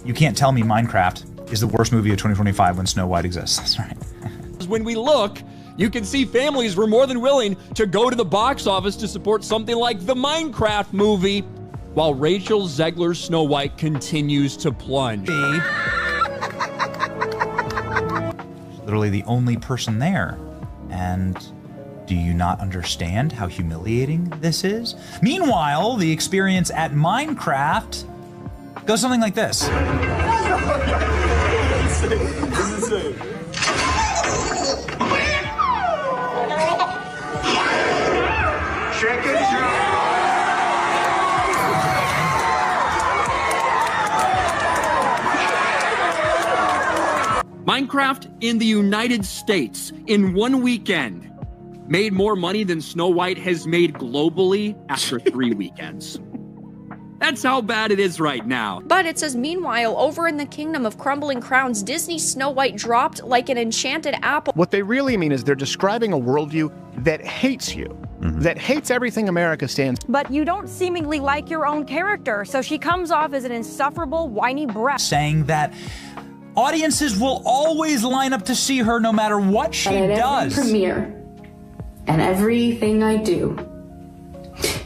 you can't tell me Minecraft is the worst movie of 2025 when Snow White exists. That's right. When we look, you can see families were more than willing to go to the box office to support something like the Minecraft movie, while Rachel Zegler's Snow White continues to plunge. Literally the only person there. And do you not understand how humiliating this is? Meanwhile, the experience at Minecraft goes something like this. Minecraft in the United States in one weekend made more money than Snow White has made globally after 3 weekends. That's how bad it is right now. But it says, meanwhile, over in the Kingdom of Crumbling Crowns, Disney's Snow White dropped like an enchanted apple. What they really mean is they're describing a worldview that hates you, that hates everything America stands. But you don't seemingly like your own character, so she comes off as an insufferable, whiny brat. Saying that audiences will always line up to see her no matter what she does. Every premiere and everything I do,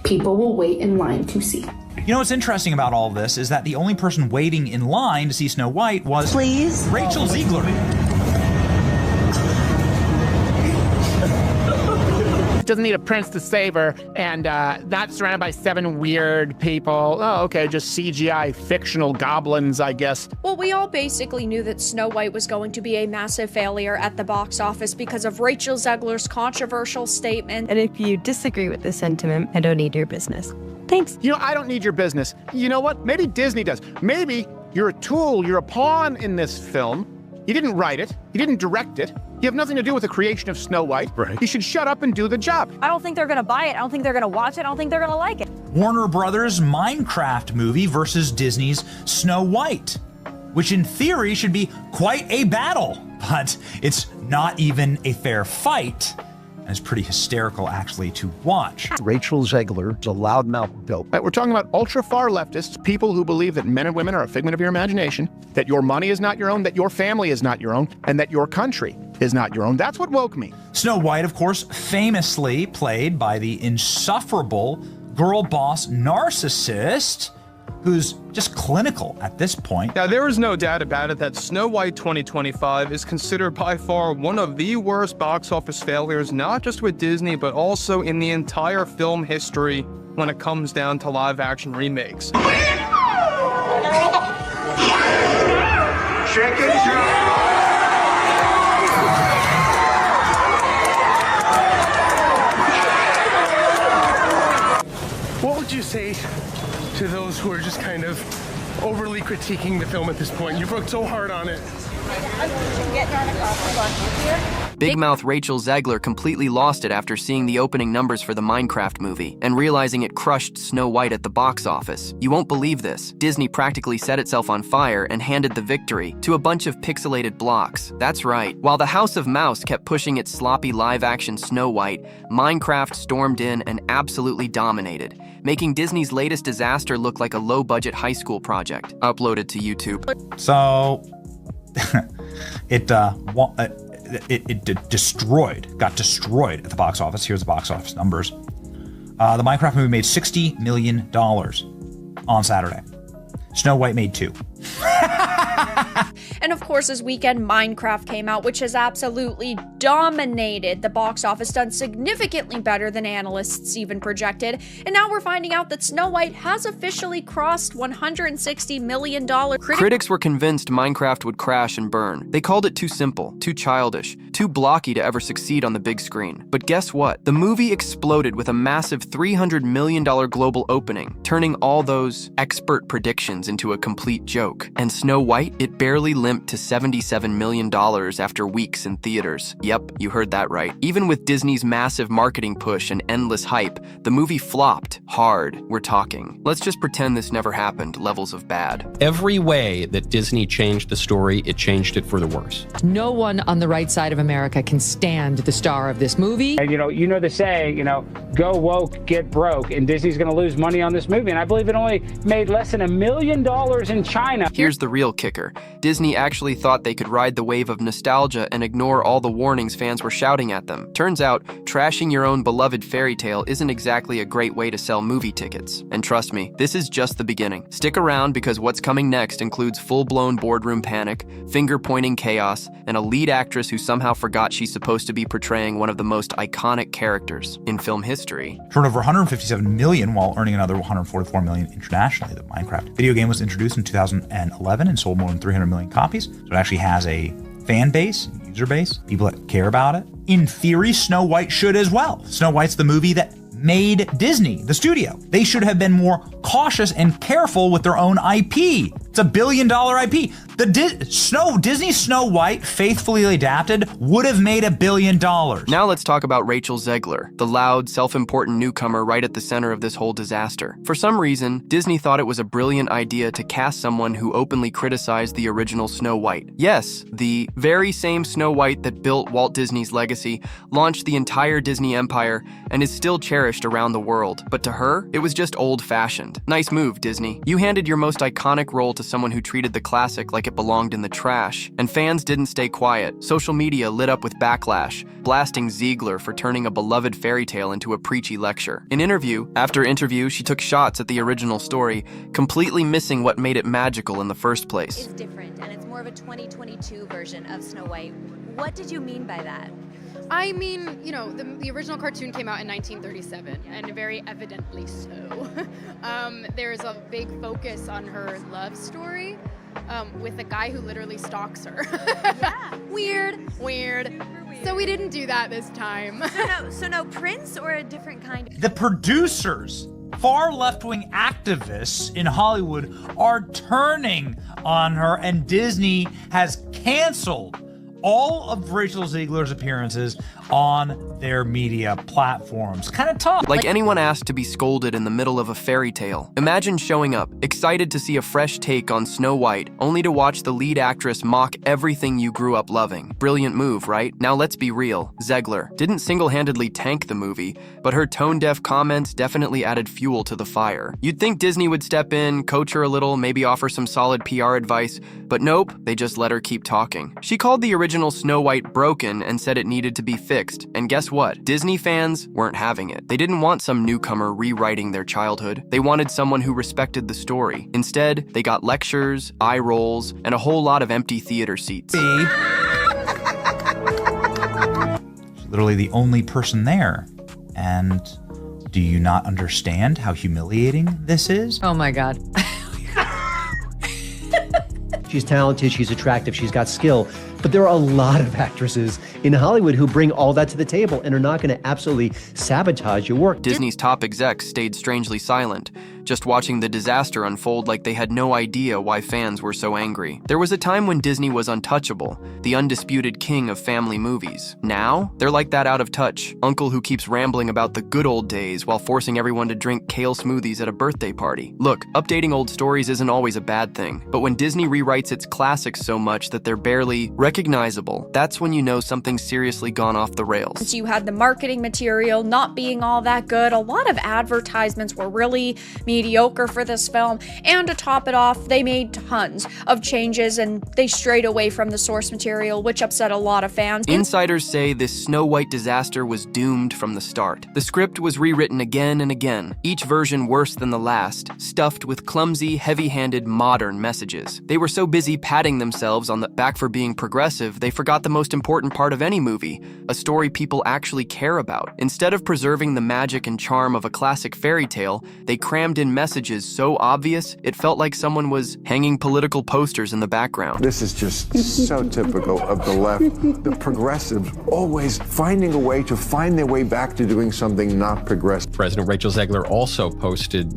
people will wait in line to see. You know what's interesting about all of this is that the only person waiting in line to see Snow White was Rachel Zegler. Doesn't need a prince to save her, and not surrounded by 7 weird people. Oh, okay, just CGI fictional goblins, I guess. Well, we all basically knew that Snow White was going to be a massive failure at the box office because of Rachel Zegler's controversial statement. And if you disagree with this sentiment, I don't need your business. Thanks. You know, I don't need your business. You know what? Maybe Disney does. Maybe you're a tool, you're a pawn in this film. You didn't write it. You didn't direct it. You have nothing to do with the creation of Snow White. Right. You should shut up and do the job. I don't think they're gonna buy it. I don't think they're gonna watch it. I don't think they're gonna like it. Warner Brothers' Minecraft movie versus Disney's Snow White, which in theory should be quite a battle, but it's not even a fair fight. And it's pretty hysterical, actually, to watch. Rachel Zegler is a loudmouth dope. We're talking about ultra-far leftists, people who believe that men and women are a figment of your imagination, that your money is not your own, that your family is not your own, and that your country is not your own. That's what woke me. Snow White, of course, famously played by the insufferable girl boss narcissist, who's just clinical at this point. Now, there is no doubt about it that Snow White 2025 is considered by far one of the worst box office failures, not just with Disney, but also in the entire film history when it comes down to live-action remakes. What would you say to those who are just kind of overly critiquing the film at this point? You've worked so hard on it. Big mouth Rachel Zegler completely lost it after seeing the opening numbers for the Minecraft movie and realizing it crushed Snow White at the box office. You won't believe this. Disney practically set itself on fire and handed the victory to a bunch of pixelated blocks. That's right. While the House of Mouse kept pushing its sloppy live-action Snow White, Minecraft stormed in and absolutely dominated, making Disney's latest disaster look like a low-budget high school project. Uploaded to YouTube. So, it got destroyed at the box office. Here's the box office numbers. The Minecraft movie made $60 million on Saturday. Snow White made $2 million. And of course, this weekend, Minecraft came out, which has absolutely dominated the box office, done significantly better than analysts even projected. And now we're finding out that Snow White has officially crossed $160 million. Critics were convinced Minecraft would crash and burn. They called it too simple, too childish, too blocky to ever succeed on the big screen. But guess what? The movie exploded with a massive $300 million global opening, turning all those expert predictions into a complete joke. And Snow White, it barely limped to $77 million after weeks in theaters. Yep, you heard that right. Even with Disney's massive marketing push and endless hype, the movie flopped hard. We're talking. Let's just pretend this never happened levels of bad. Every way that Disney changed the story, it changed it for the worse. No one on the right side of America can stand the star of this movie. And you know the saying, go woke, get broke, and Disney's going to lose money on this movie. And I believe it only made less than $1 million in China. Here's the real kicker. Disney actually thought they could ride the wave of nostalgia and ignore all the warnings fans were shouting at them. Turns out, trashing your own beloved fairy tale isn't exactly a great way to sell movie tickets. And trust me, this is just the beginning. Stick around because what's coming next includes full-blown boardroom panic, finger-pointing chaos, and a lead actress who somehow forgot she's supposed to be portraying one of the most iconic characters in film history. Turned over $157 million while earning another $144 million internationally. The Minecraft video game was introduced in 2011 and sold more than 300 million copies. So it actually has a fan base, user base, people that care about it. In theory, Snow White should as well. Snow White's the movie that made Disney, the studio. They should have been more cautious and careful with their own IP. It's $1 billion IP. The Disney Snow White, faithfully adapted, would have made $1 billion. Now let's talk about Rachel Zegler, the loud, self-important newcomer right at the center of this whole disaster. For some reason, Disney thought it was a brilliant idea to cast someone who openly criticized the original Snow White. Yes, the very same Snow White that built Walt Disney's legacy, launched the entire Disney empire, and is still cherished around the world. But to her, it was just old-fashioned. Nice move, Disney. You handed your most iconic role to someone who treated the classic like it belonged in the trash. And fans didn't stay quiet. Social media lit up with backlash, blasting Zegler for turning a beloved fairy tale into a preachy lecture. In interview after interview, she took shots at the original story, completely missing what made it magical in the first place. It's different, and it's more of a 2022 version of Snow White. What did you mean by that? I mean, the original cartoon came out in 1937, and very evidently so. There's a big focus on her love story with a guy who literally stalks her. Yeah. Weird. So we didn't do that this time. So no Prince or a different kind of... The producers, far left-wing activists in Hollywood, are turning on her, and Disney has canceled all of Rachel Zegler's appearances on their media platforms. Kind of tough. Like anyone asked to be scolded in the middle of a fairy tale. Imagine showing up, excited to see a fresh take on Snow White, only to watch the lead actress mock everything you grew up loving. Brilliant move, right? Now let's be real. Zegler didn't single-handedly tank the movie, but her tone-deaf comments definitely added fuel to the fire. You'd think Disney would step in, coach her a little, maybe offer some solid PR advice, but nope, they just let her keep talking. She called the original Snow White broken and said it needed to be fixed. And guess what? Disney fans weren't having it. They didn't want some newcomer rewriting their childhood. They wanted someone who respected the story. Instead, they got lectures, eye rolls, and a whole lot of empty theater seats. She's literally the only person there. And do you not understand how humiliating this is? Oh my God. She's talented, she's attractive, she's got skill. But there are a lot of actresses in Hollywood who bring all that to the table and are not going to absolutely sabotage your work. Disney's top execs stayed strangely silent, just watching the disaster unfold like they had no idea why fans were so angry. There was a time when Disney was untouchable, the undisputed king of family movies. Now, they're like that out of touch uncle who keeps rambling about the good old days while forcing everyone to drink kale smoothies at a birthday party. Look, updating old stories isn't always a bad thing, but when Disney rewrites its classics so much that they're barely recognizable, that's when you know something's seriously gone off the rails. You had the marketing material not being all that good. A lot of advertisements were really mediocre for this film, and to top it off, they made tons of changes and they strayed away from the source material, which upset a lot of fans. Insiders say this Snow White disaster was doomed from the start. The script was rewritten again and again, each version worse than the last, stuffed with clumsy, heavy-handed modern messages. They were so busy patting themselves on the back for being progressive, they forgot the most important part of any movie, a story people actually care about. Instead of preserving the magic and charm of a classic fairy tale, they crammed in messages so obvious, it felt like someone was hanging political posters in the background. This is just so typical of the left. The progressives always finding a way to find their way back to doing something not progressive. President Rachel Zegler also posted,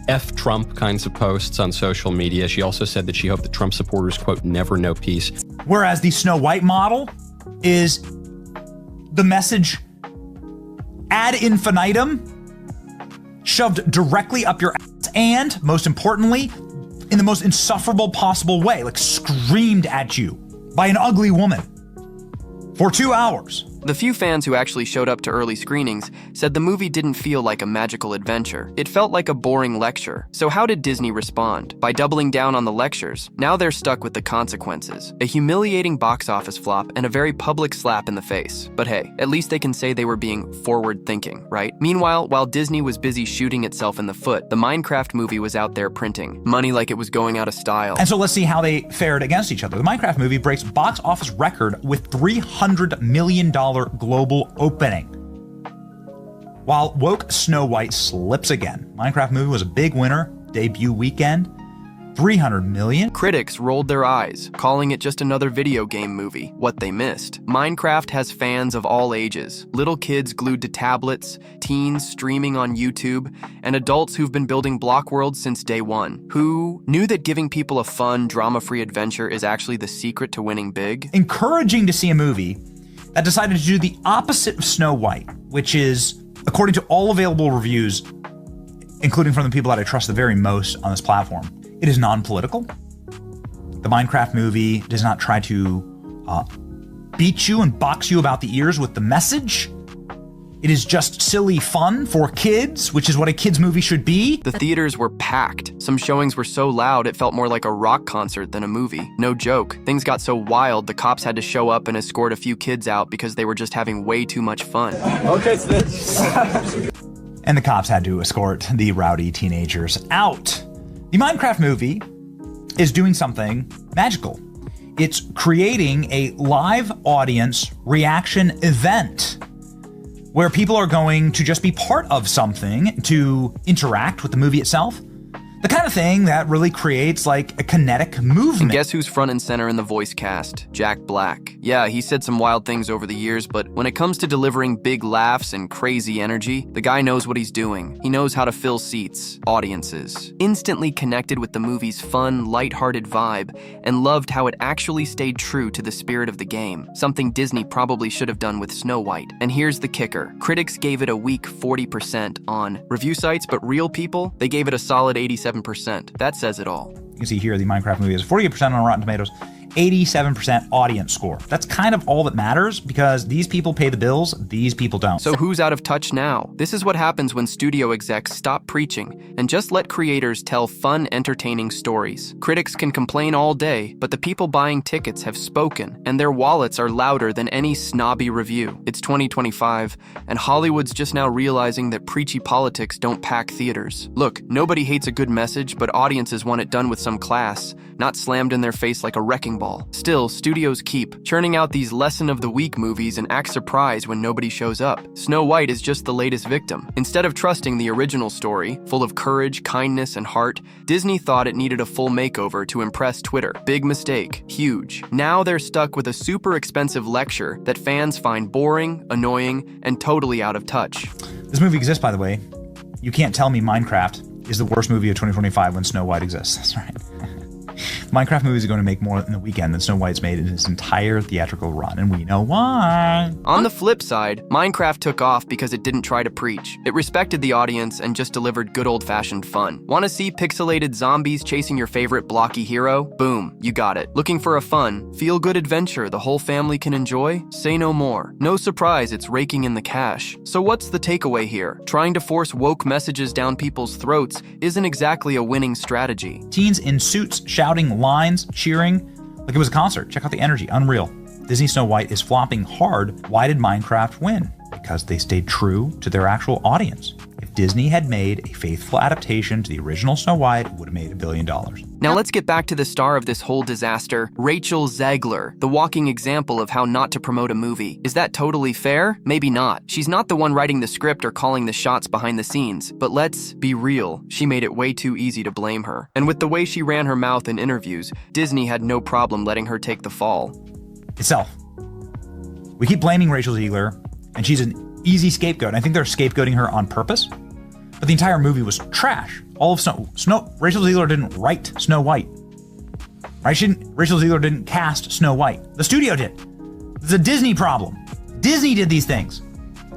F Trump kinds of posts on social media. She also said that she hoped that Trump supporters, quote, never know peace. Whereas the Snow White model is the message ad infinitum, shoved directly up your ass, and, most importantly, in the most insufferable possible way, like screamed at you by an ugly woman. for 2 hours. The few fans who actually showed up to early screenings said the movie didn't feel like a magical adventure. It felt like a boring lecture. So how did Disney respond? By doubling down on the lectures. Now they're stuck with the consequences. A humiliating box office flop and a very public slap in the face. But hey, at least they can say they were being forward-thinking, right? Meanwhile, while Disney was busy shooting itself in the foot, the Minecraft movie was out there printing money like it was going out of style. And so let's see how they fared against each other. The Minecraft movie breaks box office record with $300 million global opening, while woke Snow White slips again. Minecraft movie was a big winner, debut weekend, $300 million. Critics rolled their eyes, calling it just another video game movie. What they missed. Minecraft has fans of all ages. Little kids glued to tablets, teens streaming on YouTube, and adults who've been building block worlds since day one, who knew that giving people a fun, drama-free adventure is actually the secret to winning big. Encouraging to see a movie that decided to do the opposite of Snow White, which is, according to all available reviews, including from the people that I trust the very most on this platform, it is non-political. The Minecraft movie does not try to beat you and box you about the ears with the message. It is just silly fun for kids, which is what a kids movie should be. The theaters were packed. Some showings were so loud it felt more like a rock concert than a movie. No joke. Things got so wild the cops had to show up and escort a few kids out because they were just having way too much fun. Okay, and the cops had to escort the rowdy teenagers out. The Minecraft movie is doing something magical. It's creating a live audience reaction event where people are going to just be part of something to interact with the movie itself. The kind of thing that really creates like a kinetic movement. And guess who's front and center in the voice cast? Jack Black. Yeah, he said some wild things over the years, but when it comes to delivering big laughs and crazy energy, the guy knows what he's doing. He knows how to fill seats, audiences. Instantly connected with the movie's fun, lighthearted vibe, and loved how it actually stayed true to the spirit of the game, something Disney probably should have done with Snow White. And here's the kicker. Critics gave it a weak 40% on review sites, but real people, they gave it a solid 87%. That says it all. You can see here the Minecraft movie is 48% on Rotten Tomatoes, 87% audience score. That's kind of all that matters because these people pay the bills, these people don't. So who's out of touch now? This is what happens when studio execs stop preaching and just let creators tell fun, entertaining stories. Critics can complain all day, but the people buying tickets have spoken, and their wallets are louder than any snobby review. It's 2025, and Hollywood's just now realizing that preachy politics don't pack theaters. Look, nobody hates a good message, but audiences want it done with some class, not slammed in their face like a wrecking ball. Still, studios keep churning out these lesson of the week movies and act surprised when nobody shows up. Snow White is just the latest victim. Instead of trusting the original story, full of courage, kindness, and heart, Disney thought it needed a full makeover to impress Twitter. Big mistake. Huge. Now they're stuck with a super expensive lecture that fans find boring, annoying, and totally out of touch. This movie exists, by the way. You can't tell me Minecraft is the worst movie of 2025 when Snow White exists. That's right. Minecraft movies are going to make more in the weekend than Snow White's made in its entire theatrical run, and we know why. On the flip side, Minecraft took off because it didn't try to preach. It respected the audience and just delivered good old-fashioned fun. Want to see pixelated zombies chasing your favorite blocky hero? Boom, you got it. Looking for a fun, feel-good adventure the whole family can enjoy? Say no more. No surprise it's raking in the cash. So what's the takeaway here? Trying to force woke messages down people's throats isn't exactly a winning strategy. Teens in suits shouting lines, cheering, like it was a concert. Check out the energy, unreal. Disney Snow White is flopping hard. Why did Minecraft win? Because they stayed true to their actual audience. If Disney had made a faithful adaptation to the original Snow White, it would have made $1 billion. Now let's get back to the star of this whole disaster, Rachel Zegler, the walking example of how not to promote a movie. Is that totally fair? Maybe not. She's not the one writing the script or calling the shots behind the scenes. But let's be real, she made it way too easy to blame her. And with the way she ran her mouth in interviews, Disney had no problem letting her take the fall. Itself. We keep blaming Rachel Zegler, and she's an easy scapegoat. And I think they're scapegoating her on purpose. But the entire movie was trash. All of Rachel Zegler didn't write Snow White. Right? Rachel Zegler didn't cast Snow White. The studio did. It's a Disney problem. Disney did these things.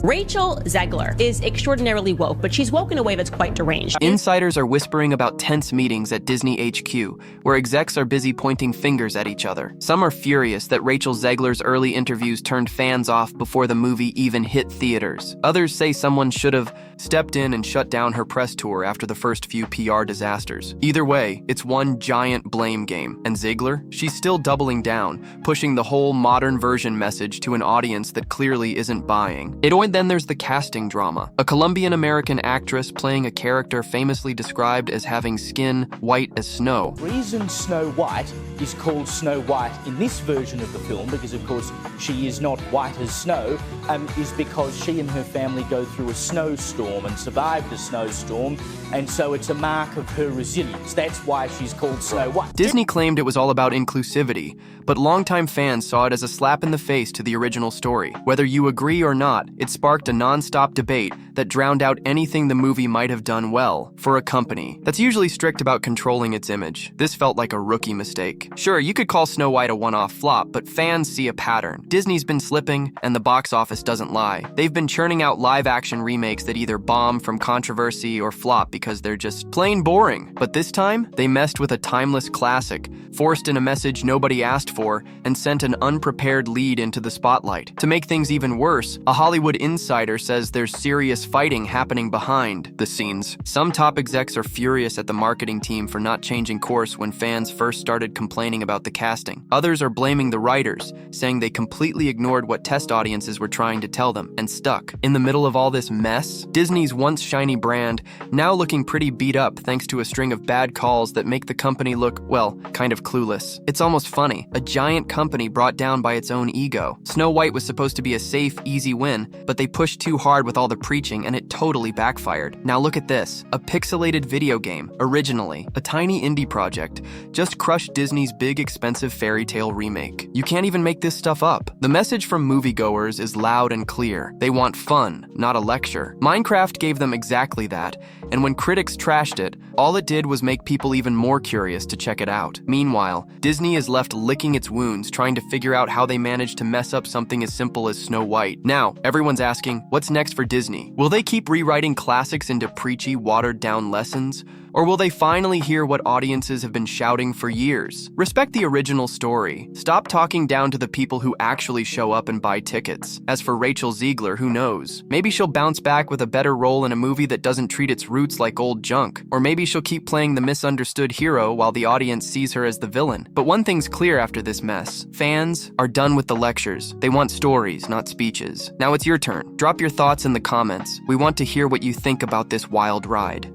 Rachel Zegler is extraordinarily woke, but she's woke in a way that's quite deranged. Insiders are whispering about tense meetings at Disney HQ, where execs are busy pointing fingers at each other. Some are furious that Rachel Zegler's early interviews turned fans off before the movie even hit theaters. Others say someone should have stepped in and shut down her press tour after the first few PR disasters. Either way, it's one giant blame game. And Zegler? She's still doubling down, pushing the whole modern version message to an audience that clearly isn't buying. Then there's the casting drama. A Colombian-American actress playing a character famously described as having skin white as snow. The reason Snow White is called Snow White in this version of the film, because of course she is not white as snow, is because she and her family go through a snowstorm and survived a snowstorm, and so it's a mark of her resilience. That's why she's called Snow White. Disney claimed it was all about inclusivity, but longtime fans saw it as a slap in the face to the original story. Whether you agree or not, it sparked a non-stop debate that drowned out anything the movie might have done well for a company that's usually strict about controlling its image. This felt like a rookie mistake. Sure, you could call Snow White a one-off flop, but fans see a pattern. Disney's been slipping, and the box office doesn't lie. They've been churning out live-action remakes that either bomb from controversy or flop because they're just plain boring. But this time, they messed with a timeless classic, forced in a message nobody asked for, and sent an unprepared lead into the spotlight. To make things even worse, a Hollywood insider says there's serious fighting happening behind the scenes. Some top execs are furious at the marketing team for not changing course when fans first started complaining about the casting. Others are blaming the writers, saying they completely ignored what test audiences were trying to tell them and stuck. In the middle of all this mess, Disney's once shiny brand now looking pretty beat up thanks to a string of bad calls that make the company look, well, kind of clueless. It's almost funny. A giant company brought down by its own ego. Snow White was supposed to be a safe, easy win, but they pushed too hard with all the preaching and it totally backfired. Now look at this. A pixelated video game, originally, a tiny indie project, just crushed Disney's big expensive fairy tale remake. You can't even make this stuff up. The message from moviegoers is loud and clear. They want fun, not a lecture. Minecraft gave them exactly that, and when critics trashed it, all it did was make people even more curious to check it out. Meanwhile, Disney is left licking its wounds, trying to figure out how they managed to mess up something as simple as Snow White. Now, everyone's asking, what's next for Disney? Will they keep rewriting classics into preachy, watered-down lessons? Or will they finally hear what audiences have been shouting for years? Respect the original story. Stop talking down to the people who actually show up and buy tickets. As for Rachel Zegler, who knows? Maybe she'll bounce back with a better role in a movie that doesn't treat its roots like old junk. Or maybe she'll keep playing the misunderstood hero while the audience sees her as the villain. But one thing's clear after this mess. Fans are done with the lectures. They want stories, not speeches. Now it's your turn. Drop your thoughts in the comments. We want to hear what you think about this wild ride.